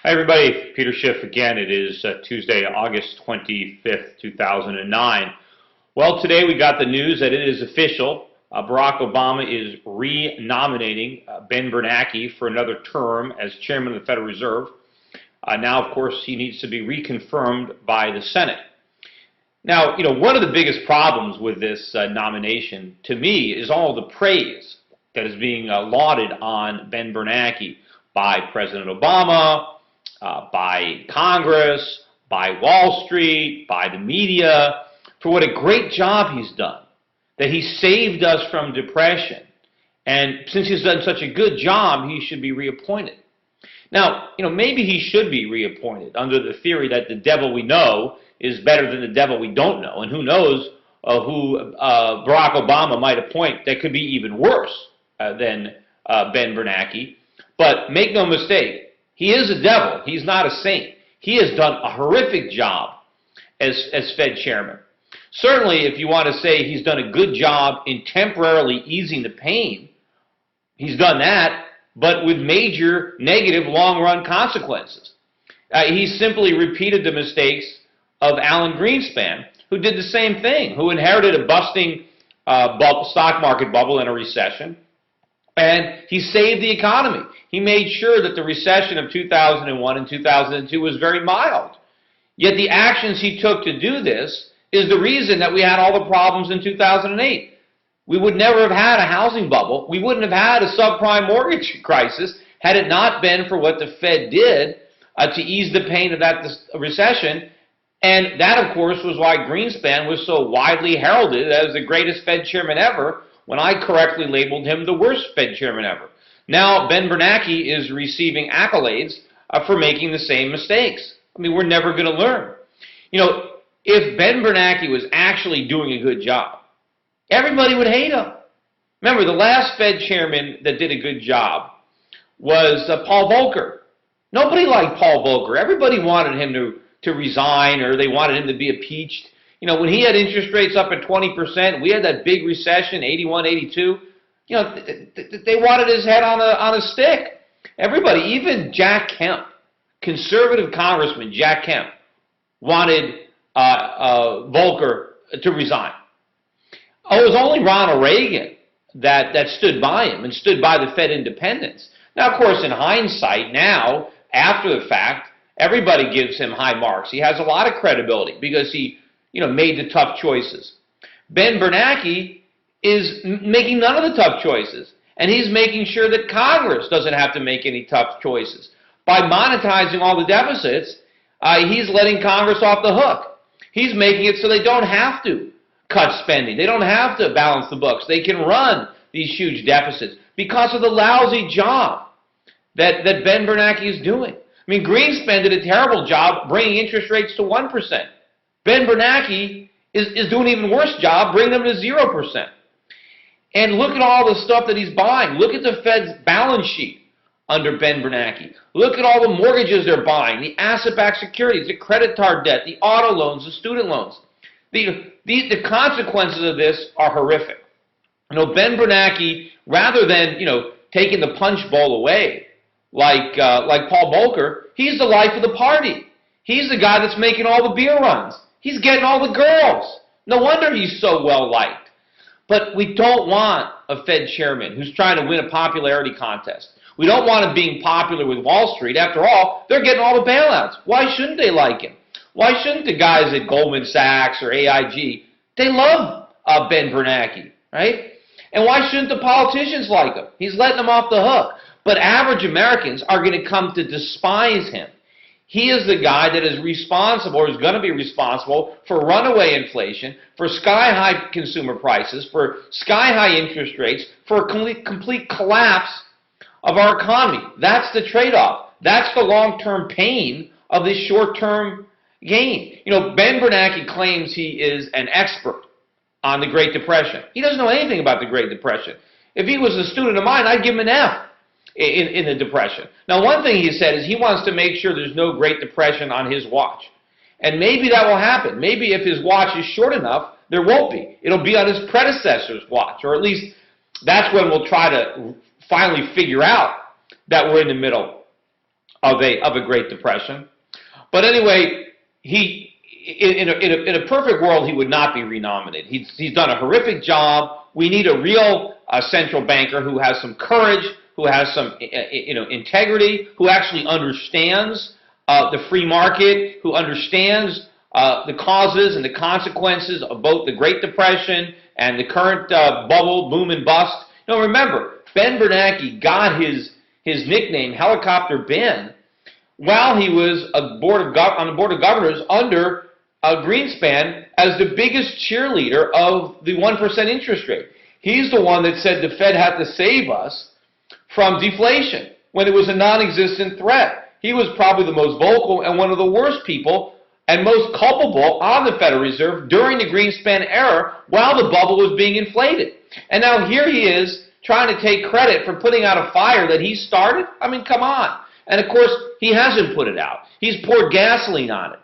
Hi everybody, Peter Schiff again. It is Tuesday, August 25th, 2009. Well, today we got the news that it is official. Barack Obama is re-nominating Ben Bernanke for another term as chairman of the Federal Reserve. Now, of course, he needs to be reconfirmed by the Senate. Now, one of the biggest problems with this nomination, to me, is all the praise that is being lauded on Ben Bernanke by President Obama, by Congress, by Wall Street, by the media, for what a great job he's done, that he saved us from depression. And since he's done such a good job, he should be reappointed. Now, maybe he should be reappointed under the theory that the devil we know is better than the devil we don't know. And who knows who Barack Obama might appoint that could be even worse than Ben Bernanke. But make no mistake, he is a devil. He's not a saint. He has done a horrific job as Fed chairman. Certainly, if you want to say he's done a good job in temporarily easing the pain, he's done that, but with major negative long-run consequences. He simply repeated the mistakes of Alan Greenspan, who did the same thing, who inherited a busting stock market bubble in a recession, and he saved the economy. He made sure that the recession of 2001 and 2002 was very mild. Yet the actions he took to do this is the reason that we had all the problems in 2008. We would never have had a housing bubble. We wouldn't have had a subprime mortgage crisis had it not been for what the Fed did to ease the pain of that recession. And that, of course, was why Greenspan was so widely heralded as the greatest Fed chairman ever, when I correctly labeled him the worst Fed chairman ever. Now, Ben Bernanke is receiving accolades for making the same mistakes. I mean, we're never going to learn. If Ben Bernanke was actually doing a good job, everybody would hate him. Remember, the last Fed chairman that did a good job was Paul Volcker. Nobody liked Paul Volcker. Everybody wanted him to resign, or they wanted him to be impeached. When he had interest rates up at 20%, we had that big recession, 81, 82, they wanted his head on a stick. Everybody, even Jack Kemp, conservative congressman Jack Kemp, wanted Volcker to resign. Oh, it was only Ronald Reagan that stood by him and stood by the Fed independence. Now, of course, in hindsight, now, after the fact, everybody gives him high marks. He has a lot of credibility because he made the tough choices. Ben Bernanke is making none of the tough choices, and he's making sure that Congress doesn't have to make any tough choices. By monetizing all the deficits, he's letting Congress off the hook. He's making it so they don't have to cut spending. They don't have to balance the books. They can run these huge deficits because of the lousy job that Ben Bernanke is doing. I mean, Greenspan did a terrible job bringing interest rates to 1%. Ben Bernanke is doing an even worse job, bringing them to 0%. And look at all the stuff that he's buying. Look at the Fed's balance sheet under Ben Bernanke. Look at all the mortgages they're buying, the asset-backed securities, the credit card debt, the auto loans, the student loans. The consequences of this are horrific. Ben Bernanke, rather than taking the punch bowl away like Paul Volcker, he's the life of the party. He's the guy that's making all the beer runs. He's getting all the girls. No wonder he's so well liked. But we don't want a Fed chairman who's trying to win a popularity contest. We don't want him being popular with Wall Street. After all, they're getting all the bailouts. Why shouldn't they like him? Why shouldn't the guys at Goldman Sachs or AIG? They love Ben Bernanke, right? And why shouldn't the politicians like him? He's letting them off the hook. But average Americans are going to come to despise him. He is the guy that is responsible, or is going to be responsible, for runaway inflation, for sky-high consumer prices, for sky-high interest rates, for a complete collapse of our economy. That's the trade-off. That's the long-term pain of this short-term gain. Ben Bernanke claims he is an expert on the Great Depression. He doesn't know anything about the Great Depression. If he was a student of mine, I'd give him an F in the Depression. Now, one thing he said is he wants to make sure there's no Great Depression on his watch. And maybe that will happen. Maybe if his watch is short enough, there won't be. It'll be on his predecessor's watch, or at least that's when we'll try to finally figure out that we're in the middle of a Great Depression. But anyway, in a perfect world, he would not be renominated. He's done a horrific job. We need a real central banker who has some courage, who has some integrity, who actually understands the free market, who understands the causes and the consequences of both the Great Depression and the current bubble, boom and bust. Now remember, Ben Bernanke got his nickname, Helicopter Ben, while he was on the Board of Governors under Greenspan as the biggest cheerleader of the 1% interest rate. He's the one that said the Fed had to save us from deflation when it was a non-existent threat. He was probably the most vocal and one of the worst people and most culpable on the Federal Reserve during the Greenspan era while the bubble was being inflated. And now here he is trying to take credit for putting out a fire that he started? I mean, come on. And of course, he hasn't put it out. He's poured gasoline on it,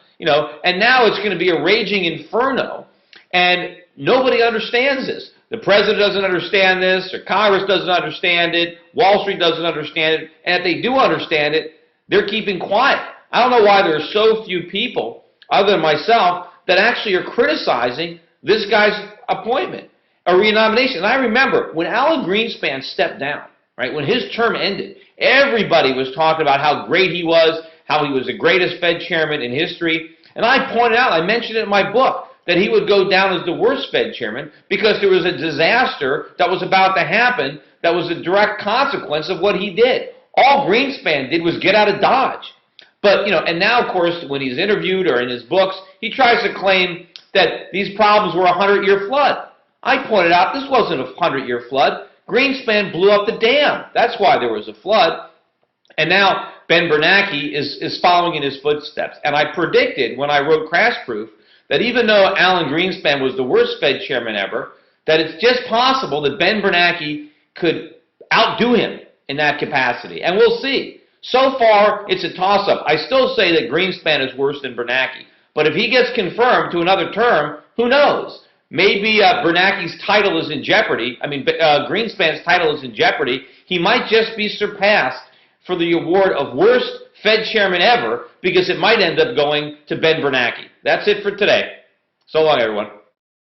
and now it's going to be a raging inferno. And nobody understands this. The president doesn't understand this, or Congress doesn't understand it, Wall Street doesn't understand it, and if they do understand it, they're keeping quiet. I don't know why there are so few people, other than myself, that actually are criticizing this guy's appointment, a renomination. And I remember when Alan Greenspan stepped down, right, when his term ended, everybody was talking about how great he was, how he was the greatest Fed chairman in history. And I pointed out, I mentioned it in my book, that he would go down as the worst Fed chairman because there was a disaster that was about to happen that was a direct consequence of what he did. All Greenspan did was get out of Dodge. But, and now, of course, when he's interviewed or in his books, he tries to claim that these problems were a 100-year flood. I pointed out this wasn't a 100-year flood. Greenspan blew up the dam. That's why there was a flood. And now Ben Bernanke is following in his footsteps. And I predicted when I wrote Crash Proof that even though Alan Greenspan was the worst Fed chairman ever, that it's just possible that Ben Bernanke could outdo him in that capacity. And we'll see. So far, it's a toss-up. I still say that Greenspan is worse than Bernanke. But if he gets confirmed to another term, who knows? Maybe Bernanke's title is in jeopardy. Greenspan's title is in jeopardy. He might just be surpassed for the award of worst Fed chairman ever because it might end up going to Ben Bernanke. That's it for today. So long, everyone.